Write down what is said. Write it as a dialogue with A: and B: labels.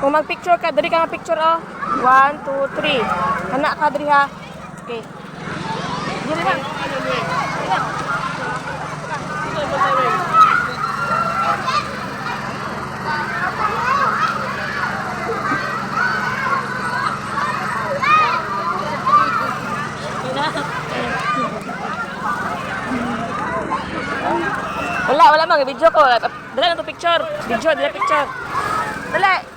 A: Kung mag-picture ka, dali ka mag-picture, oh. 1, 2, 3. Anak ka, dali ha. Okay. Dali lang. Wala mang video ko. Dala na to picture. Video, dala picture. Dala.